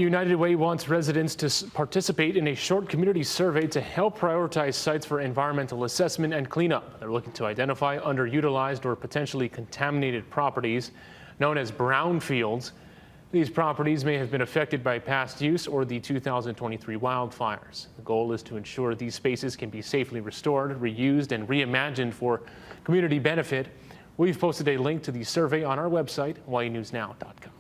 United Way wants residents to participate in a short community survey to help prioritize sites for environmental assessment and cleanup. They're looking to identify underutilized or potentially contaminated properties known as brownfields. These properties may have been affected by past use or the 2023 wildfires. The goal is to ensure these spaces can be safely restored, reused, and reimagined for community benefit. We've posted a link to the survey on our website, hawainewsnow.com.